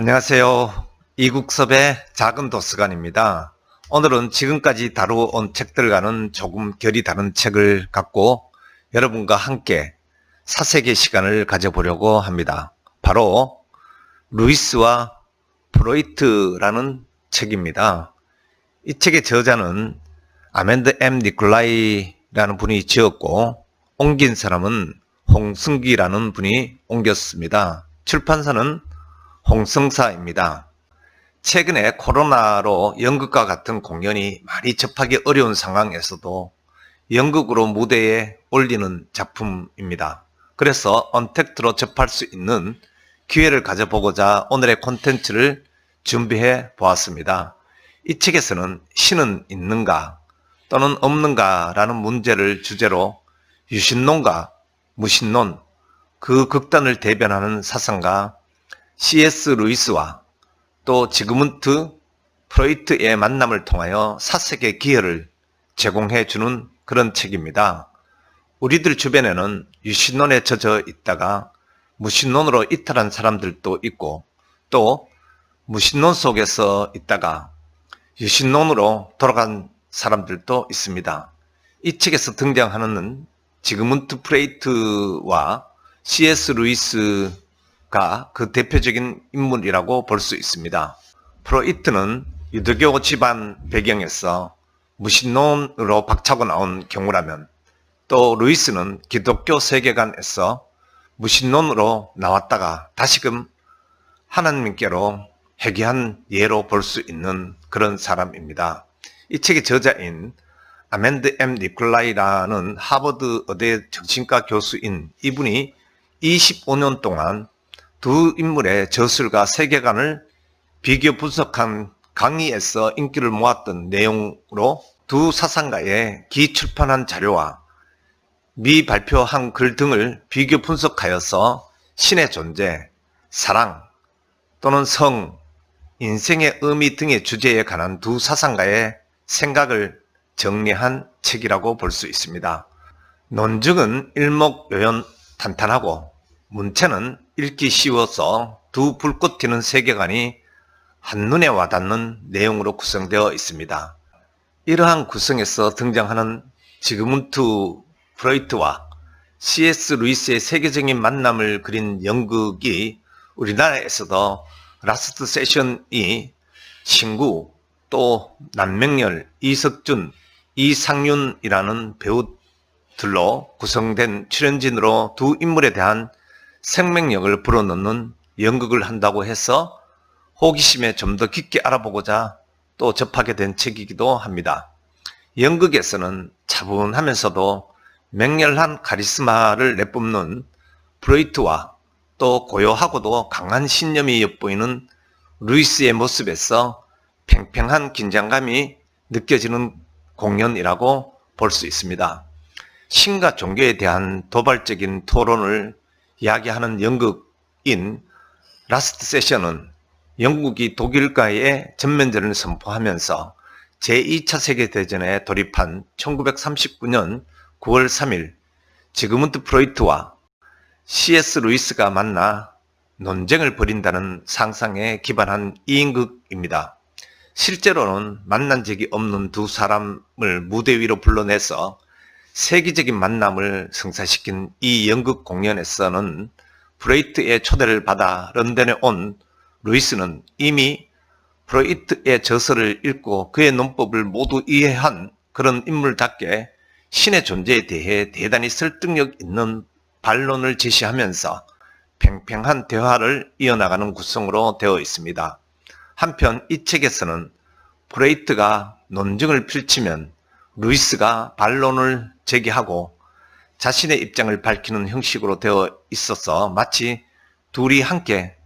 안녕하세요. 이국섭의 작은 도서관입니다. 오늘은 지금까지 다루어온 책들과는 조금 결이 다른 책을 갖고 여러분과 함께 사색의 시간을 가져보려고 합니다. 바로 루이스와 프로이트라는 책입니다. 이 책의 저자는 아멘드 M. 니콜라이라는 분이 지었고 옮긴 사람은 홍승기라는 분이 옮겼습니다. 출판사는 홍성사입니다. 최근에 코로나로 연극과 같은 공연이 많이 접하기 어려운 상황에서도 연극으로 무대에 올리는 작품입니다. 그래서 언택트로 접할 수 있는 기회를 가져보고자 오늘의 콘텐츠를 준비해 보았습니다. 이 책에서는 신은 있는가 또는 없는가 라는 문제를 주제로 유신론과 무신론, 그 극단을 대변하는 사상가 C.S. 루이스와 또 지그문트 프로이트의 만남을 통하여 사색의 기회를 제공해 주는 그런 책입니다. 우리들 주변에는 유신론에 젖어 있다가 무신론으로 이탈한 사람들도 있고 또 무신론 속에서 있다가 유신론으로 돌아간 사람들도 있습니다. 이 책에서 등장하는 지그문트 프로이트와 C.S. 루이스가 그 대표적인 인물이라고 볼 수 있습니다. 프로이트는 유대교 집안 배경에서 무신론으로 박차고 나온 경우라면 또 루이스는 기독교 세계관에서 무신론으로 나왔다가 다시금 하나님께로 회귀한 예로 볼 수 있는 그런 사람입니다. 이 책의 저자인 아멘드 M. 니콜라이라는 하버드 의대 정신과 교수인 이분이 25년 동안 두 인물의 저술과 세계관을 비교 분석한 강의에서 인기를 모았던 내용으로 두 사상가의 기출판한 자료와 미발표한 글 등을 비교 분석하여서 신의 존재, 사랑 또는 성, 인생의 의미 등의 주제에 관한 두 사상가의 생각을 정리한 책이라고 볼 수 있습니다. 논증은 일목요연 탄탄하고 문체는 읽기 쉬워서 두 불꽃 튀는 세계관이 한눈에 와닿는 내용으로 구성되어 있습니다. 이러한 구성에서 등장하는 지그문트 프로이트와 C.S. 루이스의 세계적인 만남을 그린 연극이 우리나라에서도 라스트 세션이 신구, 또 남명열, 이석준, 이상윤이라는 배우들로 구성된 출연진으로 두 인물에 대한 생명력을 불어넣는 연극을 한다고 해서 호기심에 좀 더 깊게 알아보고자 또 접하게 된 책이기도 합니다. 연극에서는 차분하면서도 맹렬한 카리스마를 내뿜는 프로이트와 또 고요하고도 강한 신념이 엿보이는 루이스의 모습에서 팽팽한 긴장감이 느껴지는 공연이라고 볼 수 있습니다. 신과 종교에 대한 도발적인 토론을 이야기하는 연극인 라스트 세션은 영국이 독일과의 전면전을 선포하면서 제2차 세계대전에 돌입한 1939년 9월 3일 지그문트 프로이트와 C.S. 루이스가 만나 논쟁을 벌인다는 상상에 기반한 이인극입니다. 실제로는 만난 적이 없는 두 사람을 무대 위로 불러내서 세계적인 만남을 성사시킨 이 연극 공연에서는 프로이트의 초대를 받아 런던에 온 루이스는 이미 프로이트의 저서를 읽고 그의 논법을 모두 이해한 그런 인물답게 신의 존재에 대해 대단히 설득력 있는 반론을 제시하면서 팽팽한 대화를 이어나가는 구성으로 되어 있습니다. 한편 이 책에서는 프로이트가 논증을 펼치면 루이스가 반론을 제기하고 자신의 입장을 밝히는 형식으로 되어 있어서 마치 둘이 함께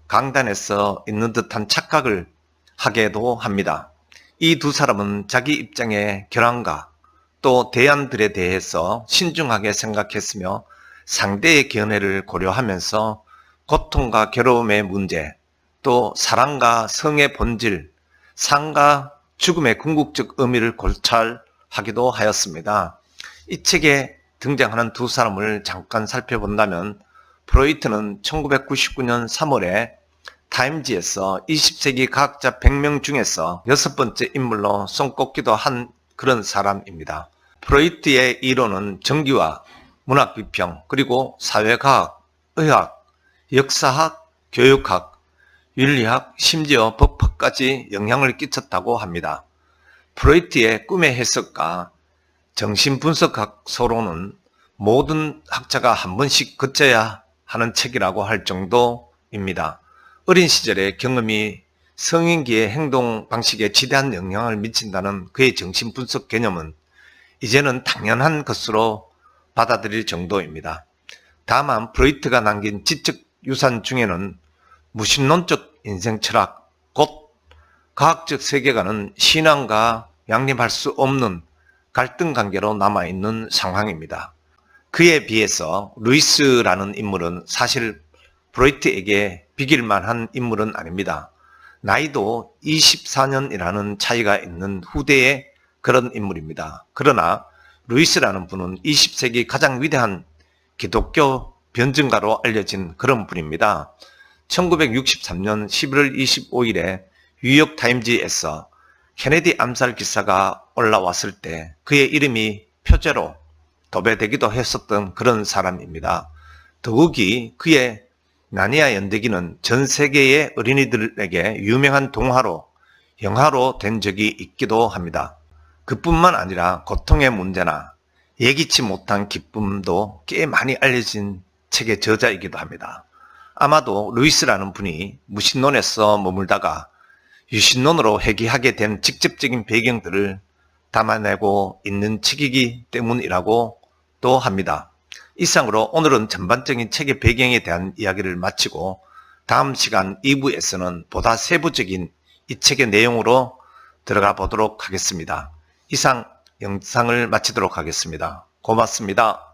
강단에서 있는 듯한 착각을 하게도 합니다. 이 두 사람은 자기 입장의 결함과 또 대안들에 대해서 신중하게 생각했으며 상대의 견해를 고려하면서 고통과 괴로움의 문제, 또 사랑과 성의 본질, 삶과 죽음의 궁극적 의미를 고찰하기도 하였습니다. 이 책에 등장하는 두 사람을 잠깐 살펴본다면 프로이트는 1999년 3월에 타임지에서 20세기 과학자 100명 중에서 6번째 인물로 손꼽기도 한 그런 사람입니다. 프로이트의 이론은 정기와 문학 비평, 그리고 사회과학, 의학, 역사학, 교육학, 윤리학, 심지어 법학까지 영향을 끼쳤다고 합니다. 프로이트의 꿈의 해석과 정신분석학 서론은 모든 학자가 한 번씩 거쳐야 하는 책이라고 할 정도입니다. 어린 시절의 경험이 성인기의 행동 방식에 지대한 영향을 미친다는 그의 정신분석 개념은 이제는 당연한 것으로 받아들일 정도입니다. 다만 프로이트가 남긴 지적 유산 중에는 무신론적 인생 철학, 곧 과학적 세계관은 신앙과 양립할 수 없는 갈등 관계로 남아있는 상황입니다. 그에 비해서 루이스라는 인물은 사실 프로이트에게 비길만한 인물은 아닙니다. 나이도 24년이라는 차이가 있는 후대의 그런 인물입니다. 그러나 루이스라는 분은 20세기 가장 위대한 기독교 변증가로 알려진 그런 분입니다. 1963년 11월 25일에 뉴욕타임즈에서 케네디 암살 기사가 올라왔을 때 그의 이름이 표제로 도배되기도 했었던 그런 사람입니다. 더욱이 그의 나니아 연대기는 전 세계의 어린이들에게 유명한 동화로, 영화로 된 적이 있기도 합니다. 그뿐만 아니라 고통의 문제나 예기치 못한 기쁨도 꽤 많이 알려진 책의 저자이기도 합니다. 아마도 루이스라는 분이 무신론에서 머물다가 유신론으로 회귀하게 된 직접적인 배경들을 담아내고 있는 책이기 때문이라고 또 합니다. 이상으로 오늘은 전반적인 책의 배경에 대한 이야기를 마치고 다음 시간 2부에서는 보다 세부적인 이 책의 내용으로 들어가 보도록 하겠습니다. 이상 영상을 마치도록 하겠습니다. 고맙습니다.